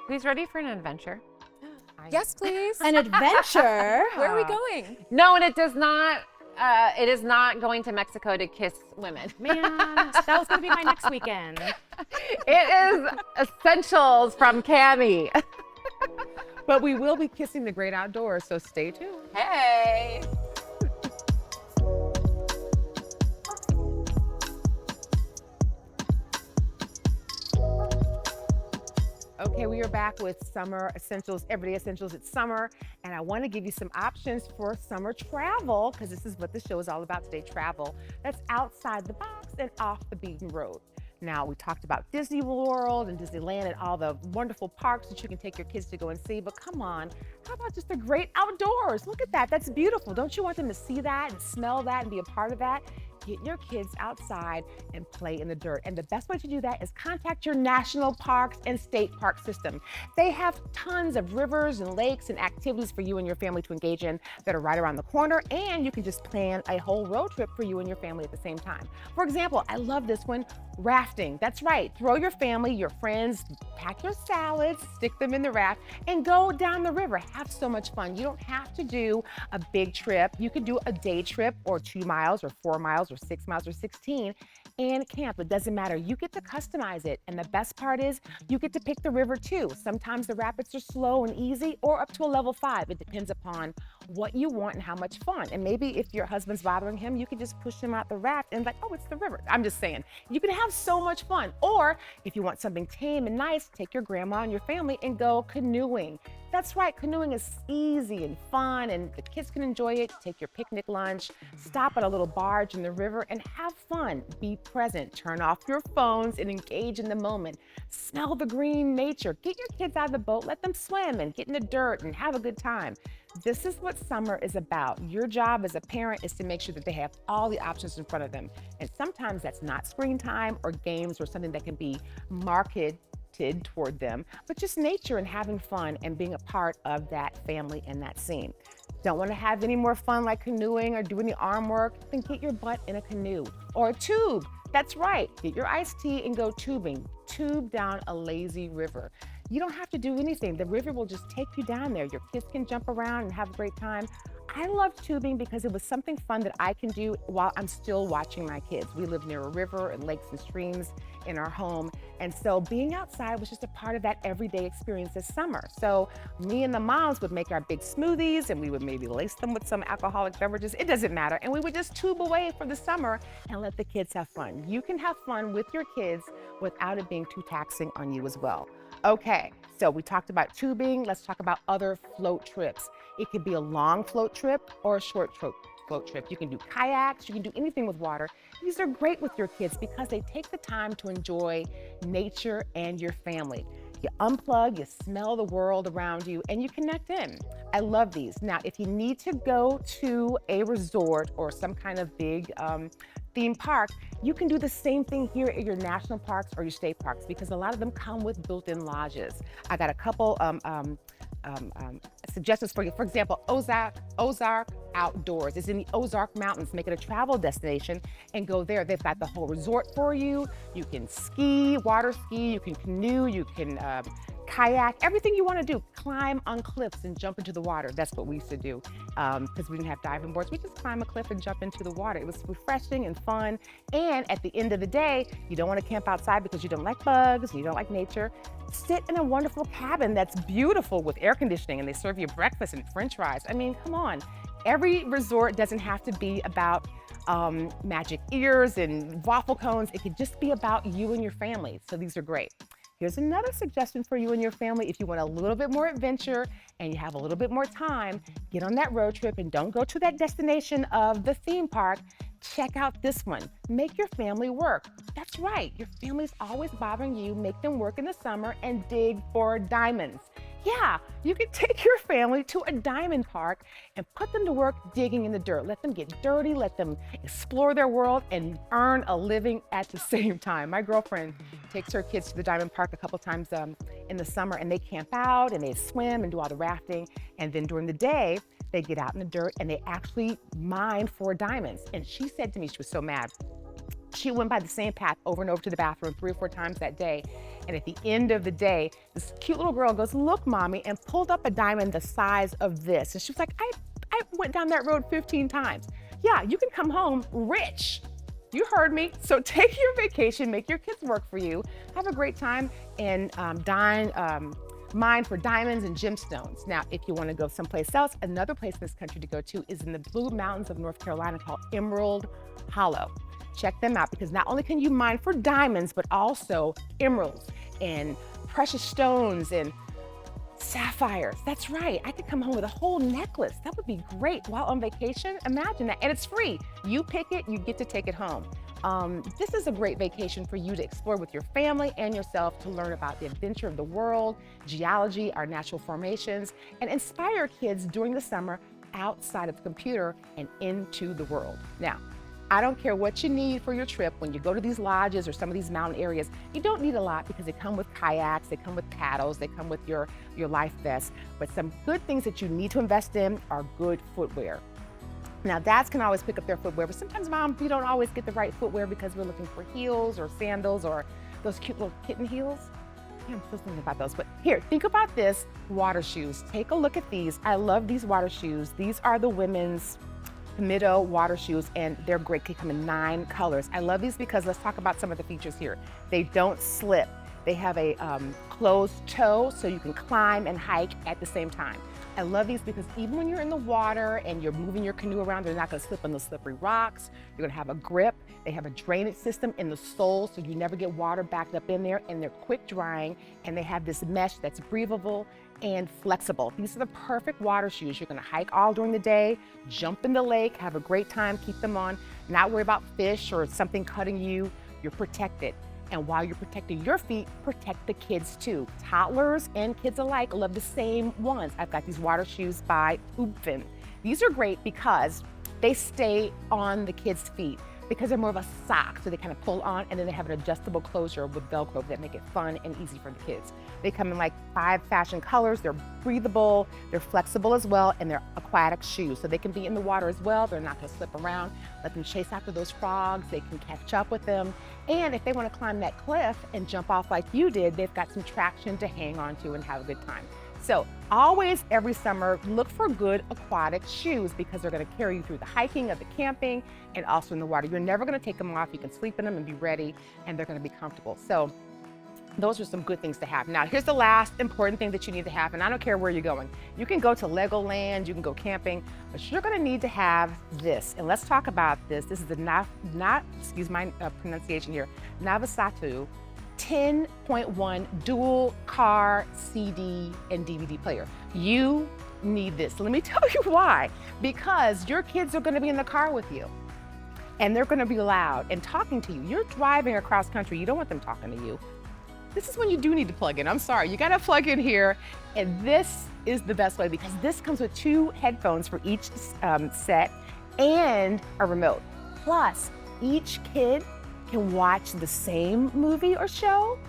Who's ready for an adventure? Yes, please. An adventure? Where are we going? No, and it does not. It is not going to Mexico to kiss women. Man, that was gonna be my next weekend. It is essentials from Cami. But we will be kissing the great outdoors, so stay tuned. Hey. Okay, we are back with summer essentials, everyday essentials. It's summer, and I want to give you some options for summer travel, because this is what the show is all about today, travel that's outside the box and off the beaten road. Now, we talked about Disney World and Disneyland and all the wonderful parks that you can take your kids to go and see, but come on, how about just the great outdoors? Look at that, that's beautiful. Don't you want them to see that and smell that and be a part of that? Get your kids outside and play in the dirt. And the best way to do that is contact your national parks and state park system. They have tons of rivers and lakes and activities for you and your family to engage in that are right around the corner, and you can just plan a whole road trip for you and your family at the same time. For example, I love this one, rafting. That's right, throw your family, your friends, pack your salads, stick them in the raft, and go down the river. Have so much fun. You don't have to do a big trip. You could do a day trip or 2 miles or 4 miles or 6 miles or 16 and camp. It doesn't matter. You get to customize it. And the best part is you get to pick the river too. Sometimes the rapids are slow and easy or up to a level 5. It depends upon what you want and how much fun. And maybe if your husband's bothering him, you can just push him out the raft and like, oh, it's the river. I'm just saying, you can have so much fun. Or if you want something tame and nice, take your grandma and your family and go canoeing. That's right, canoeing is easy and fun, and the kids can enjoy it. Take your picnic lunch, stop at a little barge in the river and have fun. Be present, turn off your phones and engage in the moment. Smell the green nature. Get your kids out of the boat, let them swim and get in the dirt and have a good time. This is what summer is about. Your job as a parent is to make sure that they have all the options in front of them. And sometimes that's not screen time or games or something that can be marketed toward them, but just nature and having fun and being a part of that family and that scene. Don't want to have any more fun like canoeing or doing the arm work? Then get your butt in a canoe or a tube. That's right, get your iced tea and go tubing. Tube down a lazy river. You don't have to do anything. The river will just take you down there. Your kids can jump around and have a great time. I love tubing because it was something fun that I can do while I'm still watching my kids. We live near a river and lakes and streams in our home. And so being outside was just a part of that everyday experience this summer. So me and the moms would make our big smoothies and we would maybe lace them with some alcoholic beverages. It doesn't matter. And we would just tube away for the summer and let the kids have fun. You can have fun with your kids without it being too taxing on you as well. Okay, so we talked about tubing. Let's talk about other float trips. It could be a long float trip or a short float trip. You can do kayaks, you can do anything with water. These are great with your kids because they take the time to enjoy nature and your family. You unplug, you smell the world around you, and you connect in. I love these. Now, if you need to go to a resort or some kind of big theme park, you can do the same thing here at your national parks or your state parks because a lot of them come with built-in lodges. I got a couple suggestions for you. For example, Ozark Outdoors is in the Ozark Mountains. Make it a travel destination and go there. They've got the whole resort for you. You can ski, water ski, you can canoe, you can kayak, everything you want to do. Climb on cliffs and jump into the water. That's what we used to do because we didn't have diving boards. We just climb a cliff and jump into the water. It was refreshing and fun. And at the end of the day, you don't want to camp outside because you don't like bugs, and you don't like nature. Sit in a wonderful cabin that's beautiful with air conditioning and they serve you breakfast and french fries. I mean, come on. Every resort doesn't have to be about magic ears and waffle cones. It could just be about you and your family. So these are great. Here's another suggestion for you and your family. If you want a little bit more adventure and you have a little bit more time, get on that road trip and don't go to that destination of the theme park. Check out this one. Make your family work. That's right. Your family's always bothering you. Make them work in the summer and dig for diamonds. Yeah, you can take your family to a diamond park and put them to work digging in the dirt. Let them get dirty, let them explore their world and earn a living at the same time. My girlfriend takes her kids to the diamond park a couple times in the summer and they camp out and they swim and do all the rafting. And then during the day, they get out in the dirt and they actually mine for diamonds. And she said to me, she was so mad, She went by the same path over and over to the bathroom 3 or 4 times that day. And at the end of the day, this cute little girl goes, look, mommy, and pulled up a diamond the size of this. And she was like, I went down that road 15 times. Yeah, you can come home rich. You heard me. So take your vacation, make your kids work for you, have a great time, and mine for diamonds and gemstones. Now, if you want to go someplace else, another place in this country to go to is in the Blue Mountains of North Carolina called Emerald Hollow. Check them out because not only can you mine for diamonds, but also emeralds and precious stones and sapphires. That's right. I could come home with a whole necklace. That would be great while on vacation. Imagine that. And it's free. You pick it, you get to take it home. This is a great vacation for you to explore with your family and yourself to learn about the adventure of the world, geology, our natural formations, and inspire kids during the summer outside of the computer and into the world. Now, I don't care what you need for your trip. When you go to these lodges or some of these mountain areas, you don't need a lot because they come with kayaks, they come with paddles, they come with your life vest. But some good things that you need to invest in are good footwear. Now, dads can always pick up their footwear, but sometimes moms, we don't always get the right footwear because we're looking for heels or sandals or those cute little kitten heels. Yeah, I'm still thinking about those. But here, think about this, water shoes. Take a look at these. I love these water shoes. These are the women's Mido water shoes, and they're great. They come in 9 colors. I love these because let's talk about some of the features here. They don't slip. They have a closed toe so you can climb and hike at the same time. I love these because even when you're in the water and you're moving your canoe around, they're not going to slip on those slippery rocks. You're going to have a grip. They have a drainage system in the sole so you never get water backed up in there, and they're quick drying, and they have this mesh that's breathable and flexible. These are the perfect water shoes. You're going to hike all during the day, jump in the lake, have a great time, keep them on, not worry about fish or something cutting you. You're protected. And while you're protecting your feet, protect the kids too. Toddlers and kids alike love the same ones. I've got these water shoes by Oopfin. These are great because they stay on the kids' feet because they're more of a sock, so they kind of pull on, and then they have an adjustable closure with Velcro that make it fun and easy for the kids. They come in like 5 fashion colors. They're breathable, they're flexible as well, and they're aquatic shoes, so they can be in the water as well. They're not going to slip around. Let them chase after those frogs. They can catch up with them. And if they want to climb that cliff and jump off like you did, they've got some traction to hang on to and have a good time. So always, every summer, look for good aquatic shoes because they're going to carry you through the hiking, of the camping, and also in the water. You're never going to take them off. You can sleep in them and be ready, and they're going to be comfortable. So those are some good things to have. Now, here's the last important thing that you need to have, and I don't care where you're going. You can go to Legoland, you can go camping, but you're going to need to have this. And let's talk about this. This is the excuse my pronunciation here, Navasatu 10.1 dual car CD and DVD player. You need this. So let me tell you why. Because your kids are going to be in the car with you, and they're going to be loud and talking to you. You're driving across country. You don't want them talking to you. This is when you do need to plug in. I'm sorry, you gotta plug in here. And this is the best way because this comes with 2 headphones for each set and a remote. Plus, each kid can watch the same movie or show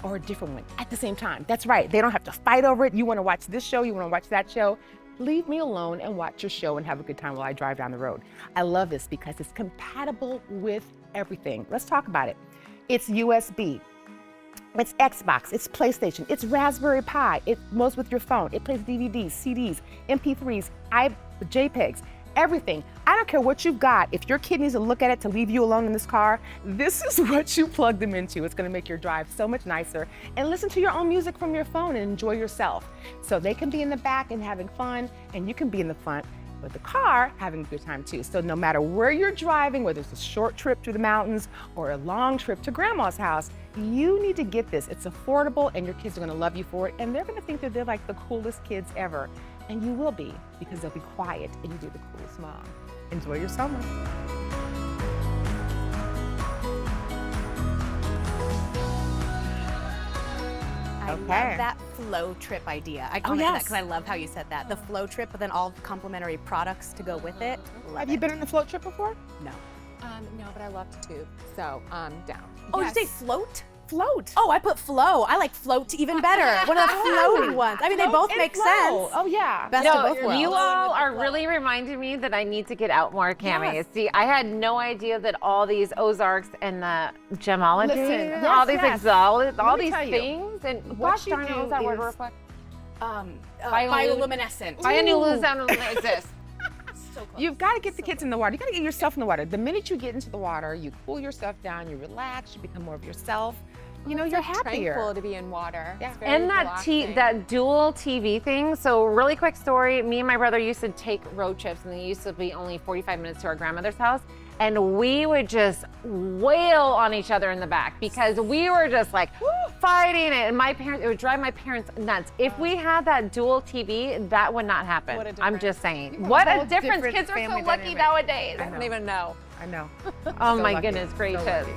or a different one at the same time. That's right, they don't have to fight over it. You wanna watch this show, you wanna watch that show. Leave me alone and watch your show and have a good time while I drive down the road. I love this because it's compatible with everything. Let's talk about it. It's USB. It's Xbox, it's PlayStation, it's Raspberry Pi, it goes with your phone, it plays DVDs, CDs, MP3s, JPEGs, everything. I don't care what you've got. If your kid needs to look at it to leave you alone in this car, this is what you plug them into. It's gonna make your drive so much nicer. And listen to your own music from your phone and enjoy yourself. So they can be in the back and having fun, and you can be in the front with the car having a good time too. So no matter where you're driving, whether it's a short trip to the mountains or a long trip to grandma's house, you need to get this. It's affordable and your kids are gonna love you for it, and they're gonna think that they're like the coolest kids ever. And you will be, because they'll be quiet and you'll be the coolest mom. Enjoy your summer. I love that flow trip idea. I commented that because I love how you said that. The flow trip, but then all the complimentary products to go with it. Have you been on a float trip before? No. No, but I love to tube, so I'm down. Oh, did you say float? float. Oh, I put flow. I like float even better. One of the floaty ones. I mean, they both and make flow. sense. Oh yeah. Best No, of both worlds. you all are really reminding me that I need to get out more, Cammie. Yes. See, I had no idea that all these Ozarks and the gemology, Listen, all yes, these yes. all Let me these tell you, things, and what gosh you darn it, do what was that word is- real quick? Bioluminescent. Bioluminescent exists. So close. You've got to get the kids in the water. You got to get yourself in the water. The minute you get into the water, you cool yourself down, you relax, you become more of yourself. You know, It's you're like happier. tranquil to be in water. Yeah. It's very And relaxing. that dual TV thing. So really quick story, me and my brother used to take road trips, and they used to be only 45 minutes to our grandmother's house. And we would just wail on each other in the back because we were just like fighting it. And it would drive my parents nuts. If we had that dual TV, that would not happen. What a I'm difference. just saying. have What a a whole difference. different Kids are so family lucky dynamic. nowadays. I don't even know. I know. Oh So my lucky. goodness So gracious. lucky.